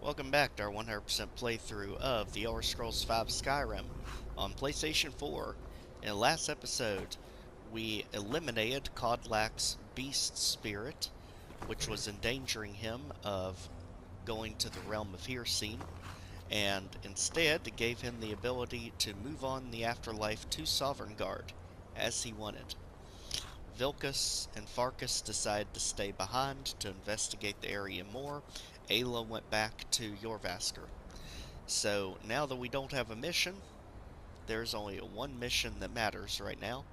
Welcome back to our 100% playthrough of the Elder Scrolls V Skyrim on PlayStation 4. In the last episode, we eliminated Kodlak's beast spirit, which was endangering him of going to the realm of Hircine, and instead gave him the ability to move on the afterlife to Sovngarde, as he wanted. Vilkas and Farkas decided to stay behind to investigate the area more. Ayla went back to Jorrvaskr. So now that we don't have a mission, there's only one mission that matters right now,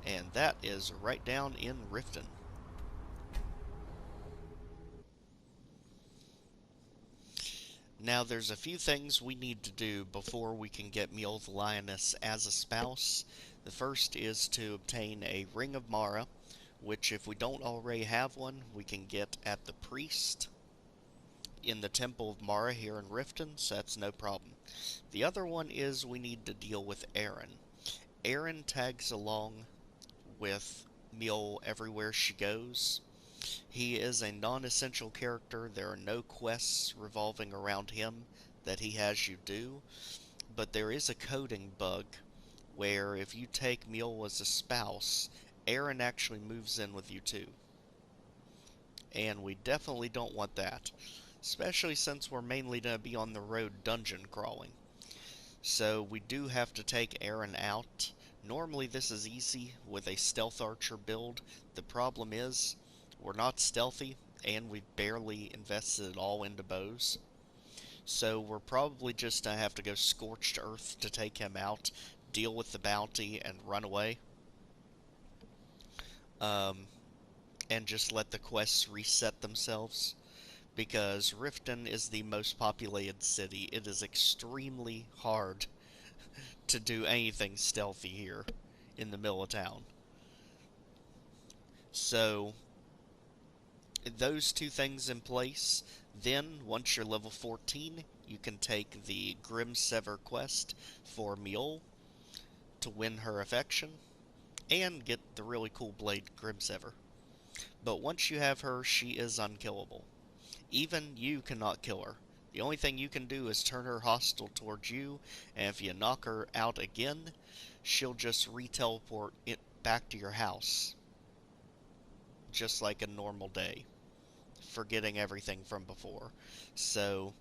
and that is right down in Riften. Now there's a few things we need to do before we can get Mjoll the Lioness as a spouse. The first is to obtain a Ring of Mara, which if we don't already have one, we can get at the priest in the Temple of Mara here in Riften, so that's no problem. The other one is we need to deal with Erin. Erin tags along with Mjoll everywhere she goes. He is a non-essential character. There are no quests revolving around him that he has you do, but there is a coding bug where if you take Mjoll as a spouse, Erin actually moves in with you too. And we definitely don't want that, especially since we're mainly going to be on the road dungeon crawling. So we do have to take Erin out. Normally this is easy with a stealth archer build. The problem is we're not stealthy, and we've barely invested it all into bows. So we're probably just going to have to go scorched earth to take him out, deal with the bounty, and run away. And just let the quests reset themselves. Because Riften is the most populated city. It is extremely hard to do anything stealthy here in the middle of town. So those two things in place, then once you're level 14, you can take the Grimsever quest for Mjoll to win her affection, and get the really cool blade Grimsever. But once you have her, she is unkillable. Even you cannot kill her. The only thing you can do is turn her hostile towards you, and if you knock her out again, she'll just re-teleport it back to your house. Just like a normal day, forgetting everything from before. So,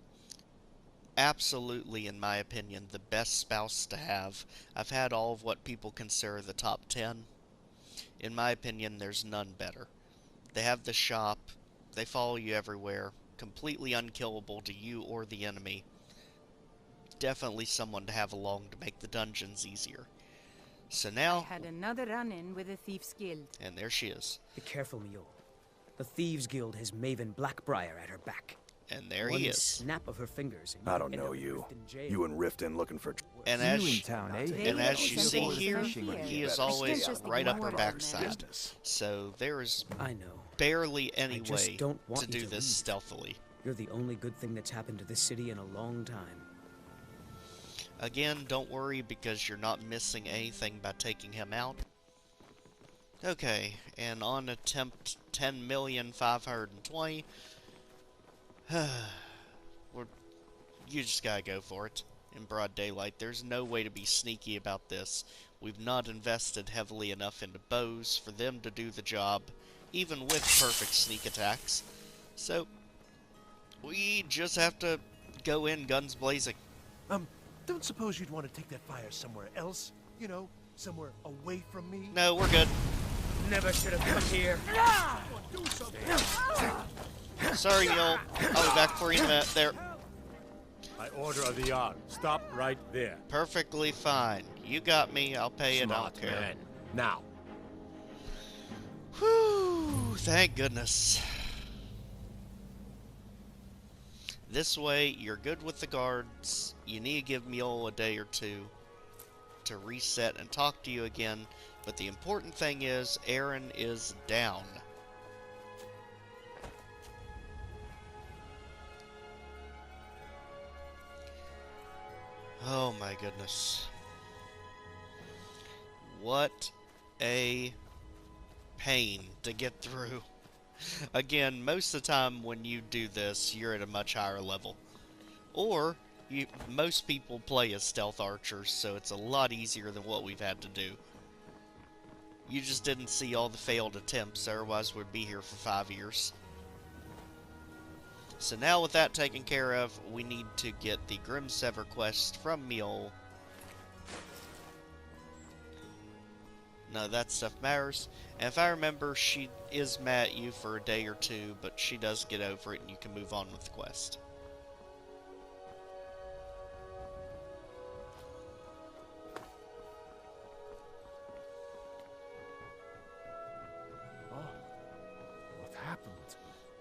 absolutely, in my opinion, the best spouse to have. I've had all of what people consider the top 10. In my opinion, there's none better. They have the shop, they follow you everywhere, completely unkillable to you or the enemy. Definitely someone to have along to make the dungeons easier. So now, I had another run-in with the Thieves Guild. and there she is. Be careful, Mjoll. The Thieves Guild has Maven Blackbriar at her back. And there One he is. snap of her fingers. And I don't end know up you. in jail. You and Riften looking for... And You as, in town, eh? and as you see here, Fishing he is I always can't just right up ignore her that, backside. man. business. So there is I know. barely any just way don't want to you do to this leave. stealthily. You're the only good thing that's happened to this city in a long time. Again, don't worry because you're not missing anything by taking him out. Okay, and on attempt 10,520,000, you just gotta go for it in broad daylight. There's no way to be sneaky about this. We've not invested heavily enough into bows for them to do the job, even with perfect sneak attacks. So, we just have to go in guns blazing. Don't suppose you'd want to take that fire somewhere else? You know, somewhere away from me? No, we're good. Never should have come here. Do something! Sorry, Mjoll. I'll be back for you in a minute. There. By order of the Jarl. Stop right there. Perfectly fine. You got me. I'll pay it. I don't Smart care. man. Now, Whew, thank goodness. This way, you're good with the guards. You need to give Mjoll a day or two to reset and talk to you again. But the important thing is, Erin is down. Oh my goodness. What a pain to get through. Again, most of the time when you do this, you're at a much higher level. Or, most people play as stealth archers, so it's a lot easier than what we've had to do. You just didn't see all the failed attempts, otherwise we'd be here for 5 years. So now with that taken care of, we need to get the Grimsever quest from Mjoll. None of that stuff matters. And if I remember, she is mad at you for a day or two, but she does get over it and you can move on with the quest. What happened?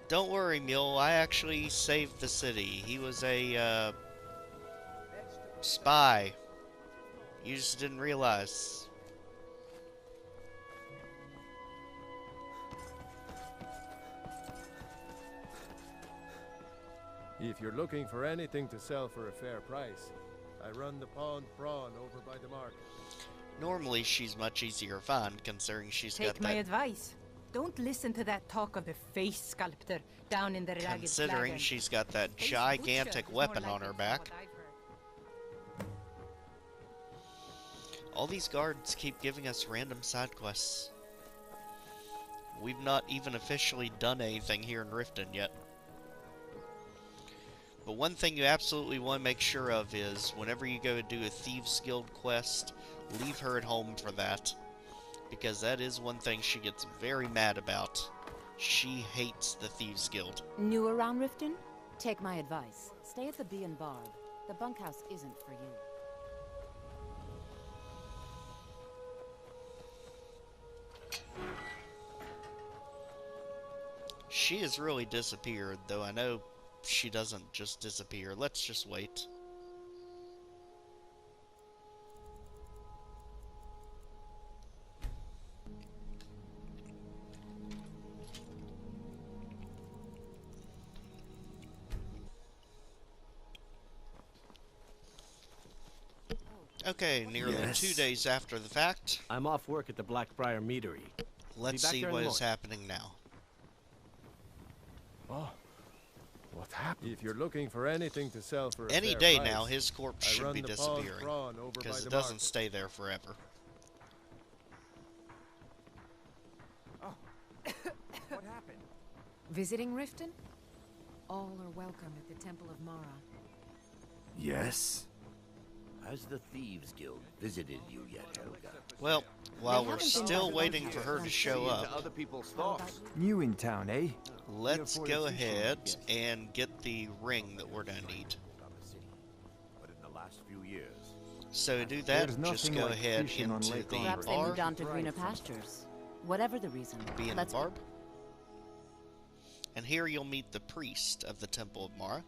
Don't worry, Mjoll, I actually saved the city. He was a, spy. You just didn't realize. If you're looking for anything to sell for a fair price, I run the pawned prawn over by the market. Normally, she's much easier to find, considering she's got Take my that... advice. Don't listen to that talk of the face sculptor down in the ragged Considering flagon. she's got that Face gigantic butcher is weapon more on like her it, back. from what I've heard. All these guards keep giving us random side quests. We've not even officially done anything here in Riften yet. But one thing you absolutely want to make sure of is, whenever you go to do a Thieves Guild quest, leave her at home for that. Because that is one thing she gets very mad about. She hates the Thieves Guild. New around Riften? Take my advice. Stay at the Bee and Barb. The bunkhouse isn't for you. She has really disappeared, though I know she doesn't just disappear. Let's just wait. Okay, nearly Yes. 2 days after the fact, I'm off work at the Blackbriar Meadery. let's back see there in what the is morning. happening now. Oh, what happened? If you're looking for anything to sell for a Any fair day price, now, his corpse I should run be the pawned disappearing. prawn over by Because the it doesn't market. stay there forever. What happened? Visiting Riften? All are welcome at the Temple of Mara. Yes? Has the Thieves Guild visited you yet, Helga? Well, while They we're haven't been still to the waiting bunkhouse, for her but to I'm show sure up, Other people's How about thoughts. you? New in town, eh? let's for go the fishing, ahead yes. and get the ring that we're gonna need. About the city. But in the last few years, So to do that, There's just nothing go like ahead fishing on into Lake the Perhaps they bar, moved on to greener pastures. Whatever the reason, be in the let's barb. And here you'll meet the priest of the Temple of Mara.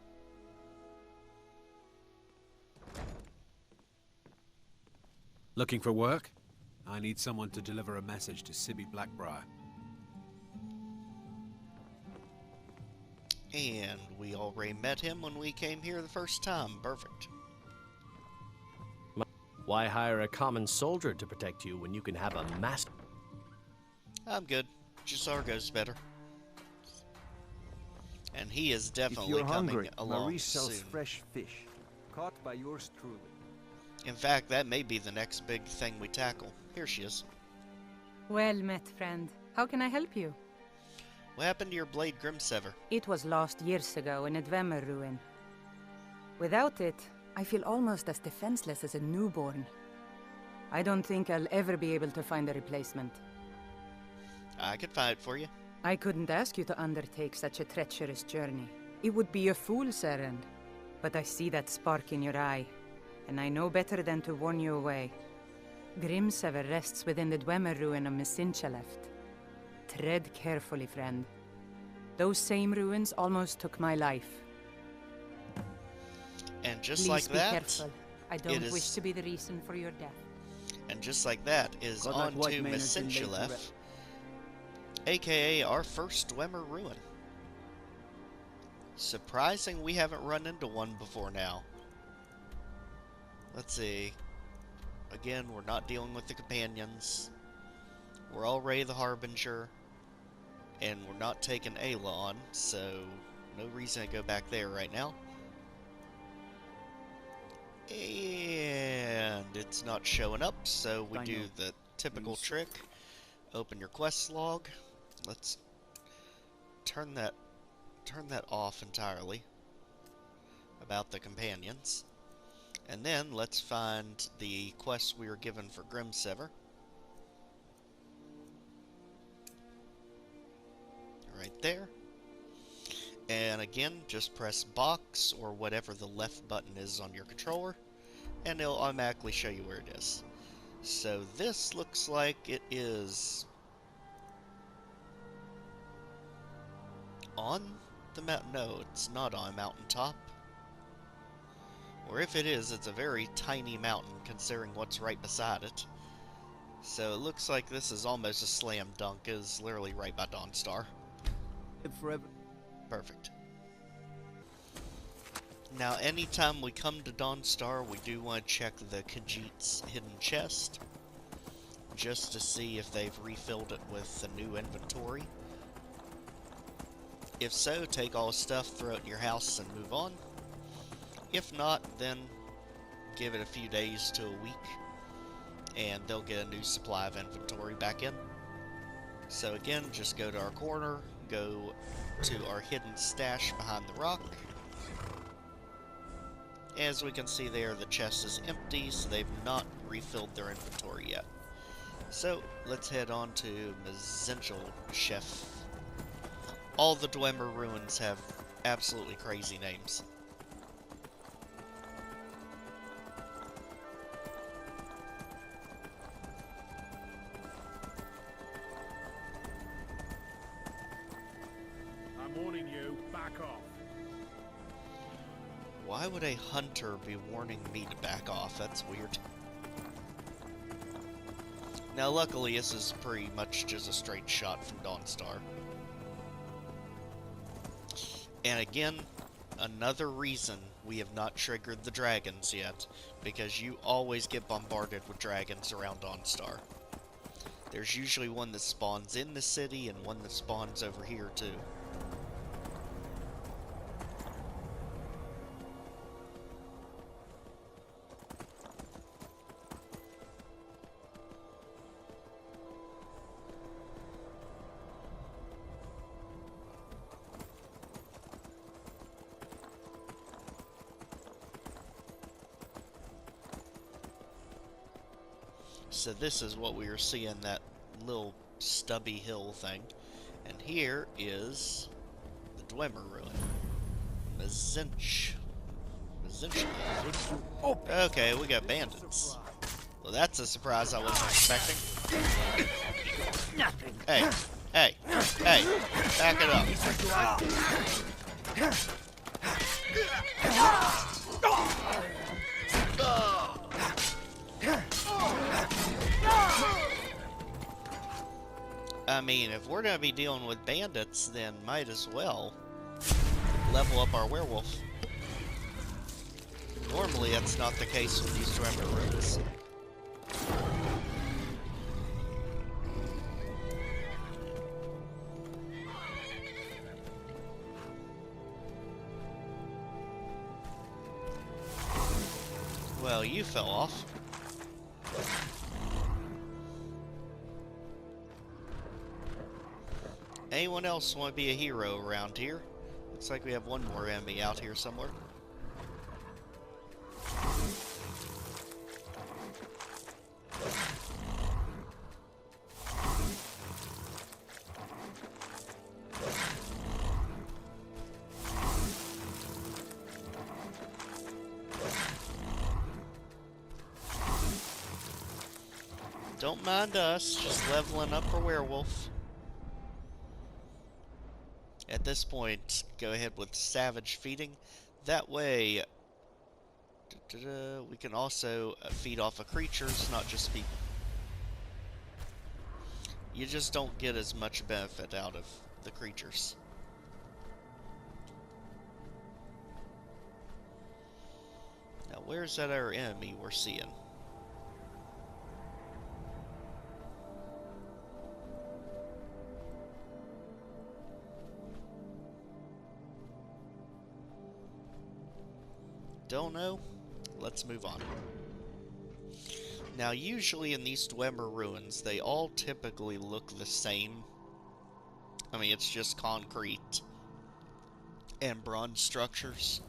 Looking for work? I need someone to deliver a message to Sibby Blackbriar. And we already met him when we came here the first time. Perfect. Why hire a common soldier to protect you when you can have a master? I'm good. Gisargo's better. And he is If definitely you're coming hungry, along Marie sells soon. fresh fish, caught by yours truly. In fact, that may be the next big thing we tackle. Here she is. Well met, friend. How can I help you? What happened to your blade Grimsever? It was lost years ago in a Dwemer ruin. Without it, I feel almost as defenseless as a newborn. I don't think I'll ever be able to find a replacement. I could find it for you. I couldn't ask you to undertake such a treacherous journey. It would be a fool's errand. But I see that spark in your eye, and I know better than to warn you away. Grimsever rests within the Dwemer ruin of Misinchaleft. Tread carefully, friend. Those same ruins almost took my life. And just Please like be that, careful. I don't is- wish to be the reason for your death. and just like that, is God, on that white to man has been laid to Misinchalef, rest. aka our first Dwemer ruin. Surprising we haven't run into one before now. Let's see. Again, we're not dealing with the companions. We're already the Harbinger. And we're not taking Ayla on, so no reason to go back there right now. And it's not showing up, so we do the typical trick. Open your quest log. Let's turn that off entirely about the companions. And then let's find the quest we were given for Grimsever. Right there. And again, just press box or whatever the left button is on your controller, and it'll automatically show you where it is. So this looks like it is on the mountain. No, it's not on a mountaintop. Or if it is, it's a very tiny mountain considering what's right beside it. So it looks like this is almost a slam dunk. It's literally right by Dawnstar. Forever. Perfect. Now, anytime we come to Dawnstar, we do want to check the Khajiit's hidden chest, just to see if they've refilled it with a new inventory. If so, take all the stuff, throw it in your house, and move on. If not, then give it a few days to a week, and they'll get a new supply of inventory back in. So again, just go to our corner, go to our hidden stash behind the rock. As we can see there, the chest is empty, so they've not refilled their inventory yet. So, let's head on to Mjoll Chef. All the Dwemer ruins have absolutely crazy names. I'm warning you, back off. Why would a hunter be warning me to back off? That's weird. Now, luckily, this is pretty much just a straight shot from Dawnstar. And again, another reason we have not triggered the dragons yet, because you always get bombarded with dragons around Dawnstar. There's usually one that spawns in the city and one that spawns over here too. So this is what we were seeing, that little stubby hill thing. And here is the Dwemer ruin. Mjoll. Okay, we got bandits. Well, that's a surprise I wasn't expecting. Nothing. Hey, hey, hey, back it up. I mean, if we're gonna be dealing with bandits, then might as well level up our werewolf. Normally, that's not the case with these Dwemer ruins. Well, you fell off. Anyone else want to be a hero around here? Looks like we have one more enemy out here somewhere. Don't mind us, just leveling up our werewolf. At this point, go ahead with savage feeding. That way, we can also feed off of creatures, not just people. You just don't get as much benefit out of the creatures. Now, where's that other enemy we're seeing? Don't know. let's move on. Now, usually in these Dwemer ruins, they all typically look the same. I mean, it's just concrete and bronze structures.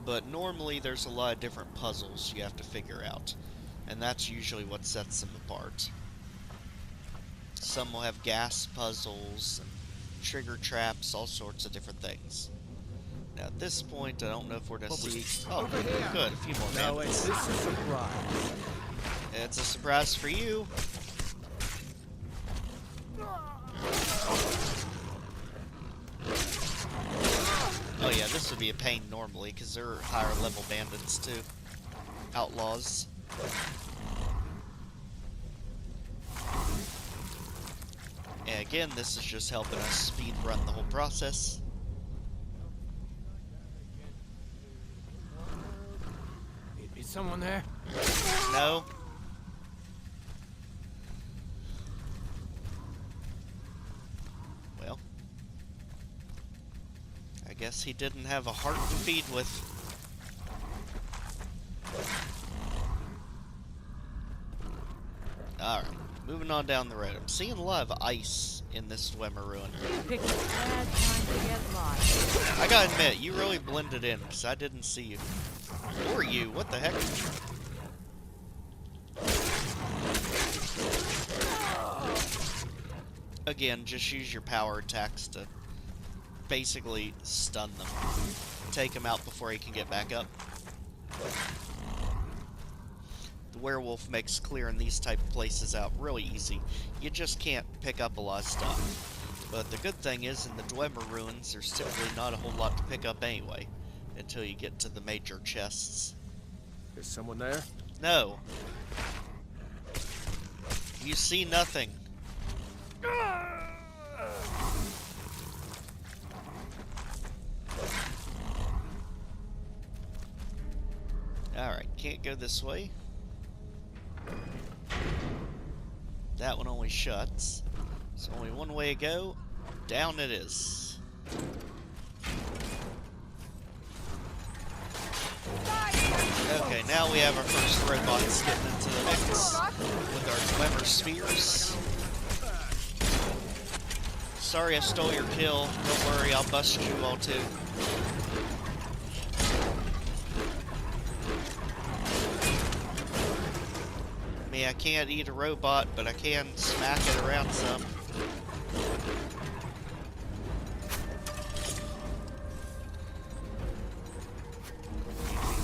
But normally there's a lot of different puzzles you have to figure out. And that's usually what sets them apart. Some will have gas puzzles, and trigger traps, all sorts of different things. Now at this point, I don't know if we're going to see... Oh, good, a few more No, bandits. it's a surprise. It's a surprise for you. Oh yeah, this would be a pain normally, because they're higher level bandits too. Outlaws. And again, this is just helping us speed run the whole process. Is someone there? No. Well, I guess he didn't have a heart to feed with. Alright, moving on down the road. I'm seeing a lot of ice in this Dwemer ruin. Pick a bad time to get lost. I gotta admit, you really blended in, because I didn't see you. Or you, what the heck? Again, just use your power attacks to basically stun them. Take him out before he can get back up. The werewolf makes clearing these type of places out really easy. You just can't pick up a lot of stuff. But the good thing is, in the Dwemer ruins, there's typically not a whole lot to pick up anyway, until you get to the major chests. Is someone there? No. You see nothing. Alright, can't go this way. That one only shuts. There's only one way to go. Down it is. Okay, now we have our first robots getting into the mix with our Dwemer spears. Sorry I stole your kill. Don't worry, I'll bust you all too. I mean, I can't eat a robot, but I can smack it around some.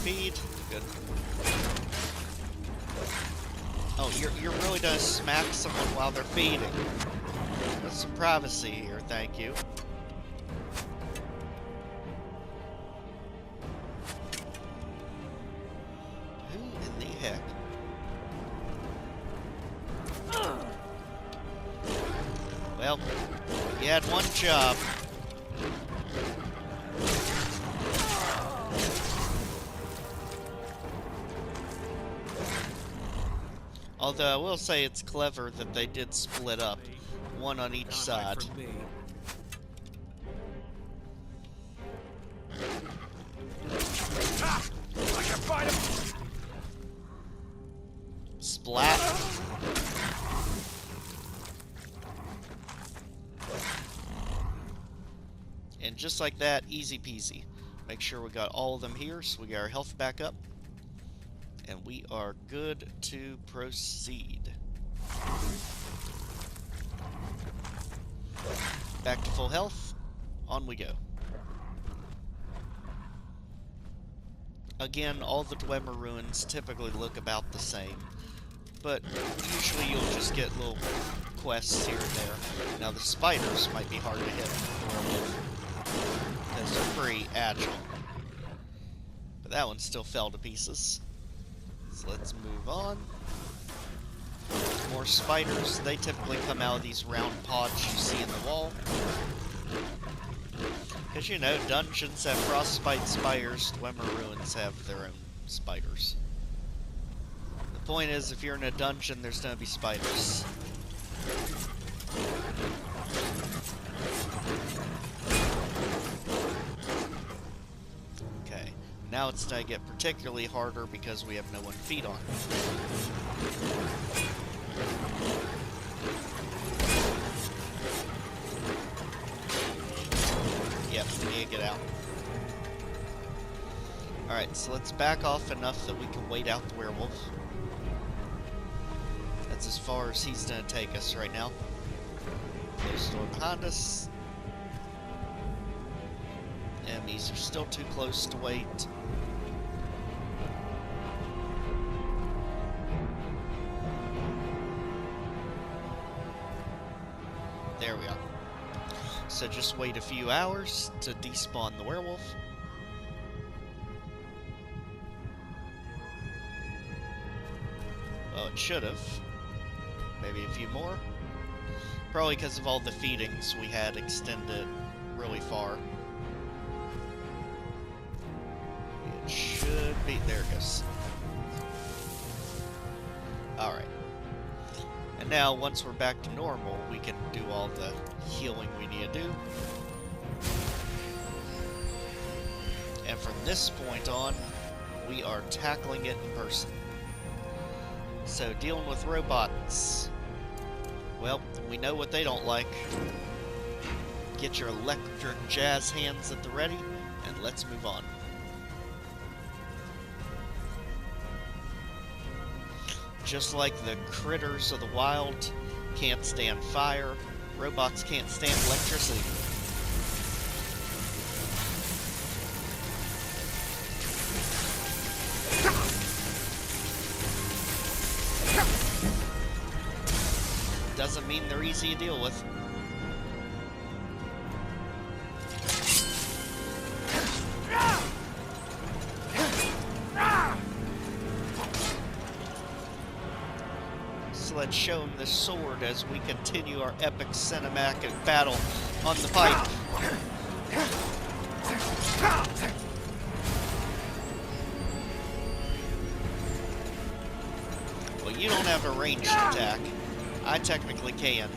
Feed. Good. Oh, you're really gonna smack someone while they're feeding. There's some privacy here, thank you. Who in the heck? Well, you had one job. Although I will say it's clever that they did split up, one on each side. Splat. And just like that, easy peasy. Make sure we got all of them here, so we got our health back up. And we are good to proceed. Back to full health. On we go. Again, all the Dwemer ruins typically look about the same. But usually you'll just get little quests here and there. Now the spiders might be hard to hit because they're pretty agile. But that one still fell to pieces. So let's move on. More spiders. They typically come out of these round pods you see in the wall. Because, you know, dungeons have frostbite spiders, Dwemer ruins have their own spiders. The point is, if you're in a dungeon, there's going to be spiders. Okay. Now it's going to get particularly harder because we have no one to feed on. Yep, we need to get out. Alright, so let's back off enough that we can wait out the werewolf. That's as far as he's going to take us right now. Close door behind us. Enemies are still too close to wait. There we are. So just wait a few hours to despawn the werewolf. Well, it should have. Maybe a few more. Probably because of all the feedings we had extended really far. It should be... There it goes. Alright. And now, once we're back to normal, we can do all the healing we need to do. And from this point on, we are tackling it in person. So, dealing with robots. Well, we know what they don't like. Get your electric jazz hands at the ready, and let's move on. Just like the critters of the wild can't stand fire, robots can't stand electricity. Doesn't mean they're easy to deal with. So let's show him the sword as we continue our epic cinematic battle on the pipe. Well, you don't have a ranged attack. I technically can.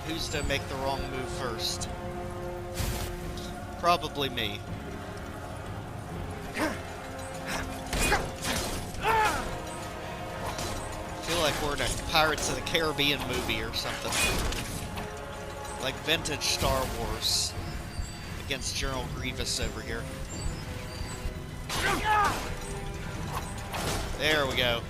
Who's to make the wrong move first? Probably me. I feel like we're in a Pirates of the Caribbean movie or something. Like vintage Star Wars. Against General Grievous over here. There we go.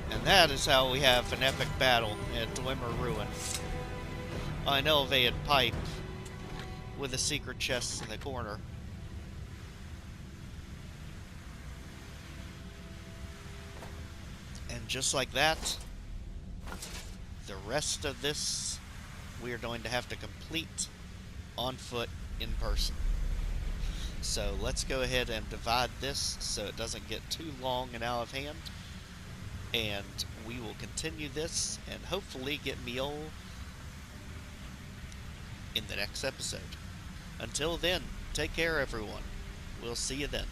And that is how we have an epic battle at Dwemer Ruin. On an elevated pipe with a secret chest in the corner. And just like that, the rest of this we are going to have to complete on foot in person. So let's go ahead and divide this so it doesn't get too long and out of hand. And we will continue this and hopefully get Mjoll in the next episode. Until then, take care everyone. We'll see you then.